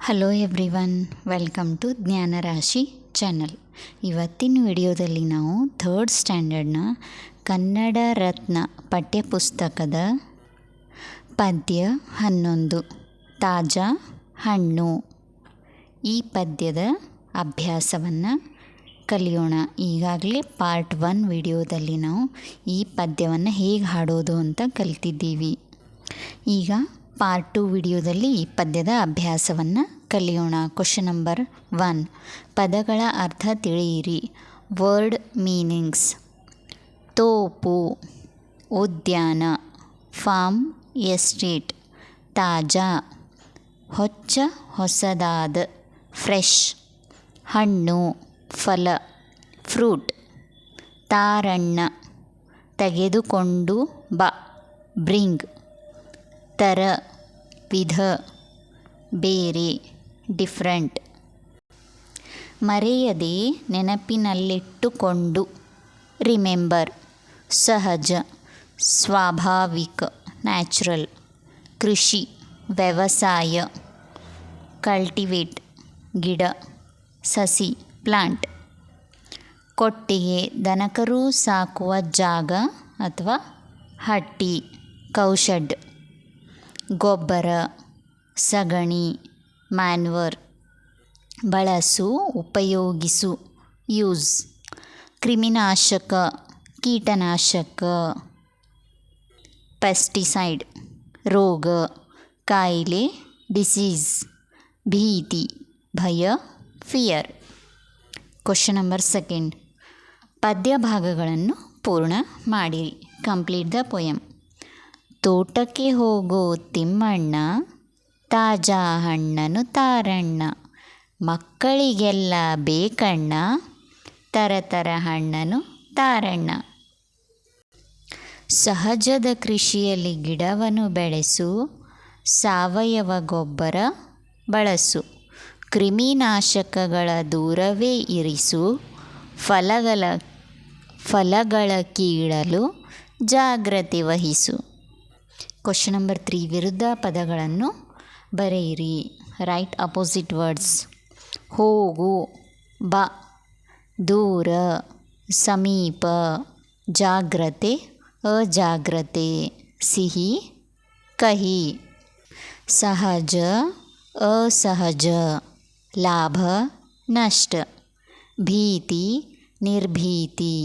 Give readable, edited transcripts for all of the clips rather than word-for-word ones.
Hello everyone, welcome to Jnanarashi channel. ಇವತ್ತಿನ ವಿಡಿಯೋದಲ್ಲಿ ನಾವು ಥರ್ಡ್ ಸ್ಟ್ಯಾಂಡರ್ಡ್ನ ಕನ್ನಡ ರತ್ನ ಪಠ್ಯಪುಸ್ತಕದ ಪದ್ಯ 11 ತಾಜಾ ಹಣ್ಣು ಈ ಪದ್ಯದ ಅಭ್ಯಾಸವನ್ನು ಕಲಿಯೋಣ. ಈಗಾಗಲೇ ಪಾರ್ಟ್ 1 ವಿಡಿಯೋದಲ್ಲಿ ನಾವು ಈ ಪದ್ಯವನ್ನು ಹೇಗೆ ಹಾಡೋದು ಅಂತ ಕಲಿತಿದ್ದೀವಿ. ಈಗ ಪಾರ್ಟ್ 2 ವಿಡಿಯೋದಲ್ಲಿ ಈ ಪದ್ಯದ ಅಭ್ಯಾಸವನ್ನು ಕಲಿಯೋಣ. ಕ್ವಶನ್ ನಂಬರ್ 1, ಪದಗಳ ಅರ್ಥ ತಿಳಿಯಿರಿ. ವರ್ಡ್ ಮೀನಿಂಗ್ಸ್: ತೋಪು, ಉದ್ಯಾನ, ಫಾರ್ಮ್ ಎಸ್ಟೇಟ್. ತಾಜಾ, ಹೊಚ್ಚ ಹೊಸದಾದ, ಫ್ರೆಶ್. ಹಣ್ಣು, ಫಲ, ಫ್ರೂಟ್. ತಾರಣ್ಣ, ತೆಗೆದುಕೊಂಡು ಬಾ, ಬ್ರಿಂಗ್. ತರ, ವಿಧ, ಬೇರೆ, ಡಿಫ್ರೆಂಟ್. ಮರೆಯದೆ ನೆನಪಿನಲ್ಲಿಟ್ಟುಕೊಂಡು, ರಿಮೆಂಬರ್. ಸಹಜ, ಸ್ವಾಭಾವಿಕ, ನ್ಯಾಚುರಲ್. ಕೃಷಿ, ವ್ಯವಸಾಯ. ಕಲ್ಟಿವೇಟ್, ಗಿಡ, ಸಸಿ, ಪ್ಲಾಂಟ್. ಕೊಟ್ಟಿಗೆ, ದನಕರು ಸಾಕುವ ಜಾಗ ಅಥವಾ ಹಟ್ಟಿ, ಕೌಶೆಡ್. ಗೊಬ್ಬರ, ಸಗಣಿ, ಮ್ಯಾನ್ವರ್. ಬಳಸು, ಉಪಯೋಗಿಸು, ಯೂಸ್. ಕ್ರಿಮಿನಾಶಕ, ಕೀಟನಾಶಕ. ಪೆಸ್ಟಿಸೈಡ್, ರೋಗ, ಕಾಯಿಲೆ, ಡಿಸೀಸ್. ಭೀತಿ, ಭಯ, ಫಿಯರ್. ಕ್ವಶನ್ ನಂಬರ್ 2, ಪದ್ಯ ಭಾಗಗಳನ್ನು ಪೂರ್ಣ ಮಾಡಿರಿ. Complete the poem. ತೋಟಕ್ಕೆ ಹೋಗೋ ತಿಮ್ಮಣ್ಣ, ತಾಜಾ ಹಣ್ಣನು ತಾರಣ್ಣ. ಮಕ್ಕಳಿಗೆಲ್ಲ ಬೇಕಣ್ಣ, ತರತರ ಹಣ್ಣನು ತಾರಣ್ಣ. ಸಹಜದ ಕೃಷಿಯಲ್ಲಿ ಗಿಡವನ್ನು ಬೆಳೆಸು, ಸಾವಯವ ಗೊಬ್ಬರ ಬಳಸು. ಕ್ರಿಮಿನಾಶಕಗಳ ದೂರವೇ ಇರಿಸು, ಫಲಗಳ ಕೀಳಲು ಜಾಗ್ರತೆ ವಹಿಸು. ಕ್ವಶನ್ ನಂಬರ್ 3, ವಿರುದ್ಧ ಪದಗಳನ್ನು ಬರೆಯಿರಿ. Right opposite words. ಹೋಗು, ಬಾ, ದೂರ, ಸಮೀಪ. ಜಾಗ್ರತೆ, ಅಜಾಗ್ರತೆ. ಸಿಹಿ, ಕಹಿ. ಸಹಜ, ಅಸಹಜ. ಲಾಭ, ನಷ್ಟ. ಭೀತಿ, ನಿರ್ಭೀತಿ.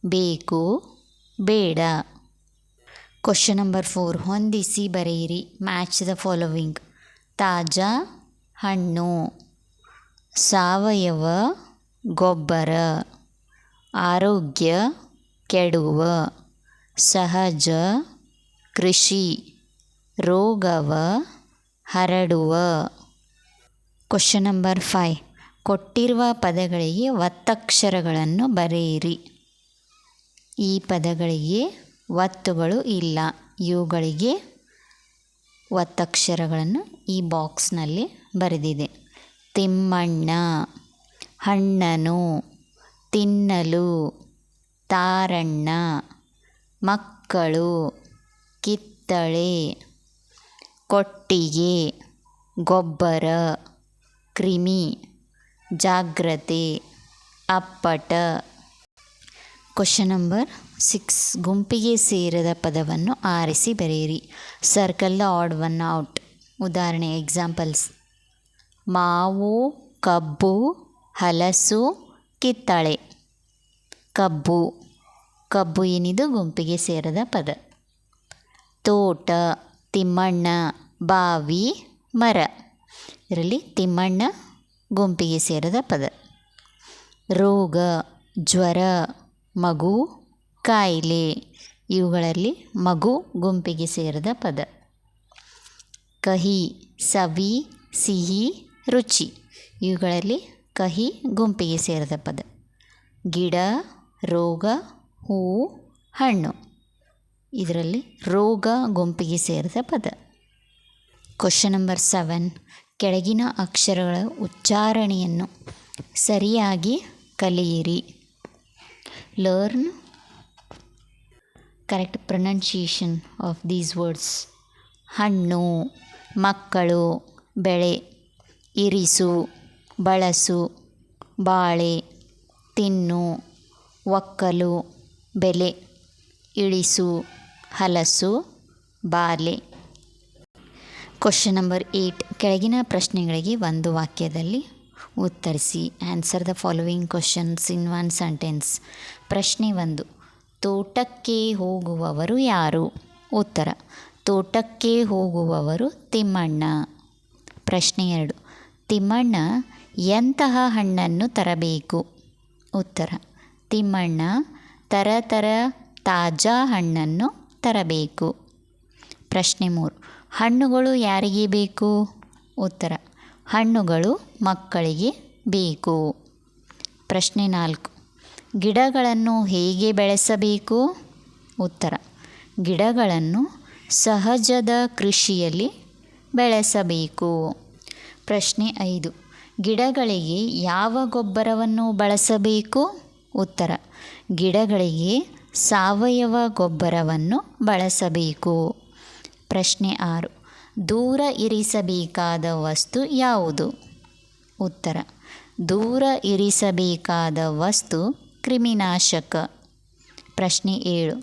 ಬೇಕು, ಬೇಡ. ಕ್ವಶನ್ ನಂಬರ್ 4, ಹೊಂದಿಸಿ ಬರೆಯಿರಿ. Match the following. ತಾಜಾ ಹಣ್ಣು, ಸಾವಯವ ಗೊಬ್ಬರ, ಆರೋಗ್ಯ ಕೆಡುವ. ಸಹಜ ಕೃಷಿ, ರೋಗವ ಹರಡುವ. ಕ್ವಶನ್ ನಂಬರ್ 5, ಕೊಟ್ಟಿರುವ ಪದಗಳಿಗೆ ಒತ್ತಕ್ಷರಗಳನ್ನು ಬರೆಯಿರಿ. ಈ ಪದಗಳಿಗೆ ಒತ್ತುಗಳು ಇಲ್ಲ, ಇವುಗಳಿಗೆ ಒತ್ತಕ್ಷರಗಳನ್ನು ಈ ಬಾಕ್ಸ್ನಲ್ಲಿ ಬರೆದಿದೆ. ತಿಮ್ಮಣ್ಣ, ಹಣ್ಣನು, ತಿನ್ನಲು. ತಾರಣ್ಣ, ಮಕ್ಕಳು, ಕಿತ್ತಳೆ. ಕೊಟ್ಟಿಗೆ, ಗೊಬ್ಬರ, ಕ್ರಿಮಿ, ಜಾಗ್ರತೆ, ಅಪ್ಪಟ. ಕ್ವಶನ್ ನಂಬರ್ 6, ಗುಂಪಿಗೆ ಸೇರದ ಪದವನ್ನು ಆರಿಸಿ ಬರೆಯಿರಿ. Circle the odd one out. ಉದಾಹರಣೆ, ಎಕ್ಸಾಂಪಲ್ಸ್: ಮಾವು, ಕಬ್ಬು, ಹಲಸು, ಕಿತ್ತಳೆ. ಕಬ್ಬು, ಕಬ್ಬು ಏನಿದು ಗುಂಪಿಗೆ ಸೇರದ ಪದ. ತೋಟ, ತಿಮ್ಮಣ್ಣ, ಬಾವಿ, ಮರ. ಇದರಲ್ಲಿ ತಿಮ್ಮಣ್ಣ ಗುಂಪಿಗೆ ಸೇರದ ಪದ. ರೋಗ, ಜ್ವರ, ಮಗು, ಕಾಯಿಲೆ. ಇವುಗಳಲ್ಲಿ ಮಗು ಗುಂಪಿಗೆ ಸೇರದ ಪದ. ಕಹಿ, ಸವಿ, ಸಿಹಿ, ರುಚಿ. ಇವುಗಳಲ್ಲಿ ಕಹಿ ಗುಂಪಿಗೆ ಸೇರದ ಪದ. ಗಿಡ, ರೋಗ, ಹೂವು, ಹಣ್ಣು. ಇದರಲ್ಲಿ ರೋಗ ಗುಂಪಿಗೆ ಸೇರದ ಪದ. ಕ್ವಶನ್ ನಂಬರ್ 7, ಕೆಳಗಿನ ಅಕ್ಷರಗಳ ಉಚ್ಚಾರಣೆಯನ್ನು ಸರಿಯಾಗಿ ಕಲಿಯಿರಿ. Learn correct pronunciation of these words. ಹಣ್ಣು, ಮಕ್ಕಳು, ಬೆಳೆ. ಇರಿಸು, ಬಳಸು, ಬಾಳೆ, ತಿನ್ನು, ಒಕ್ಕಲು, ಬೆಲೆ, ಇಳಿಸು, ಹಲಸು, ಬಾಲೆ. Question number 8. ಕೆಳಗಿನ ಪ್ರಶ್ನೆಗಳಿಗೆ ಒಂದು ವಾಕ್ಯದಲ್ಲಿ ಉತ್ತರಿಸಿ. Answer the following questions in one sentence. ಪ್ರಶ್ನೆ 1. ತೋಟಕ್ಕೆ ಹೋಗುವವರು ಯಾರು? ಉತ್ತರ: ತೋಟಕ್ಕೆ ಹೋಗುವವರು ತಿಮ್ಮಣ್ಣ. ಪ್ರಶ್ನೆ 2. ತಿಮ್ಮಣ್ಣ ಎಂತಹ ಹಣ್ಣನ್ನು ತರಬೇಕು? ಉತ್ತರ: ತಿಮ್ಮಣ್ಣ ಥರ ತಾಜಾ ಹಣ್ಣನ್ನು ತರಬೇಕು. ಪ್ರಶ್ನೆ 3. ಹಣ್ಣುಗಳು ಯಾರಿಗೆ ಬೇಕು? ಉತ್ತರ: ಹಣ್ಣುಗಳು ಮಕ್ಕಳಿಗೆ ಬೇಕು. ಪ್ರಶ್ನೆ 4. ಗಿಡಗಳನ್ನು ಹೇಗೆ ಬೆಳೆಸಬೇಕು? ಉತ್ತರ: ಗಿಡಗಳನ್ನು ಸಹಜದ ಕೃಷಿಯಲ್ಲಿ ಬೆಳೆಸಬೇಕು. ಪ್ರಶ್ನೆ 5. ಗಿಡಗಳಿಗೆ ಯಾವ ಗೊಬ್ಬರವನ್ನು ಬಳಸಬೇಕು? ಉತ್ತರ: ಗಿಡಗಳಿಗೆ ಸಾವಯವ ಗೊಬ್ಬರವನ್ನು ಬಳಸಬೇಕು. ಪ್ರಶ್ನೆ 6. ದೂರ ಇರಿಸಬೇಕಾದ ವಸ್ತು ಯಾವುದು? ಉತ್ತರ: ದೂರ ಇರಿಸಬೇಕಾದ ವಸ್ತು ಕ್ರಿಮಿನಾಶಕ. ಪ್ರಶ್ನೆ 7.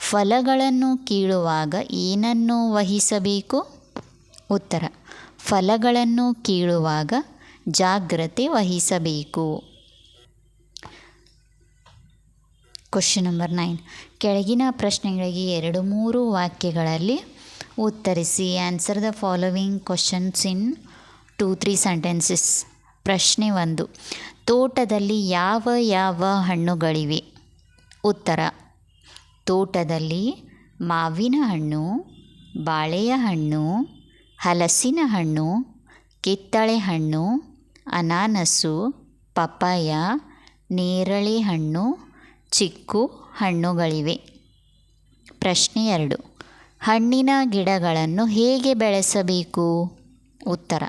ಫಲಗಳನ್ನು ಕೀಳುವಾಗ ಏನನ್ನು ವಹಿಸಬೇಕು? ಉತ್ತರ: ಫಲಗಳನ್ನು ಕೀಳುವಾಗ ಜಾಗ್ರತೆ ವಹಿಸಬೇಕು. Question number 9. ಕೆಳಗಿನ ಪ್ರಶ್ನೆಗಳಿಗೆ 2-3 ವಾಕ್ಯಗಳಲ್ಲಿ ಉತ್ತರಿಸಿ. Answer the following questions in 2-3 sentences. ಪ್ರಶ್ನೆ 1. ತೋಟದಲ್ಲಿ ಯಾವ ಹಣ್ಣುಗಳಿವೆ? ಉತ್ತರ: ತೋಟದಲ್ಲಿ ಮಾವಿನ ಹಣ್ಣು, ಬಾಳೆಯ ಹಣ್ಣು, ಹಲಸಿನ ಹಣ್ಣು, ಕಿತ್ತಳೆ ಹಣ್ಣು, ಅನಾನಸು, ಪಪಾಯ, ನೇರಳೆ ಹಣ್ಣು, ಚಿಕ್ಕು ಹಣ್ಣುಗಳಿವೆ. ಪ್ರಶ್ನೆ 2. ಹಣ್ಣಿನ ಗಿಡಗಳನ್ನು ಹೇಗೆ ಬೆಳೆಸಬೇಕು? ಉತ್ತರ: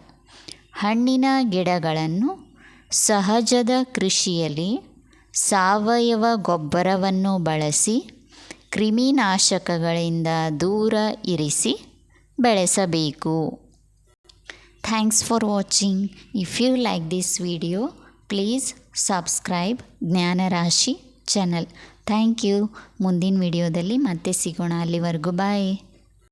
ಹಣ್ಣಿನ ಗಿಡಗಳನ್ನು ಸಹಜದ ಕೃಷಿಯಲ್ಲಿ ಸಾವಯವ ಗೊಬ್ಬರವನ್ನು ಬಳಸಿ ಕ್ರಿಮಿನಾಶಕಗಳಿಂದ ದೂರ ಇರಿಸಿ ಬೆಳೆಸಬೇಕು. Thanks for watching. If you like this video please subscribe Jnanarashi channel. Thank you. ಮುಂದಿನ ವಿಡಿಯೋದಲ್ಲಿ ಮತ್ತೆ ಸಿಗೋಣ. ಅಲ್ಲಿವರೆಗೂ ಬಾಯ್.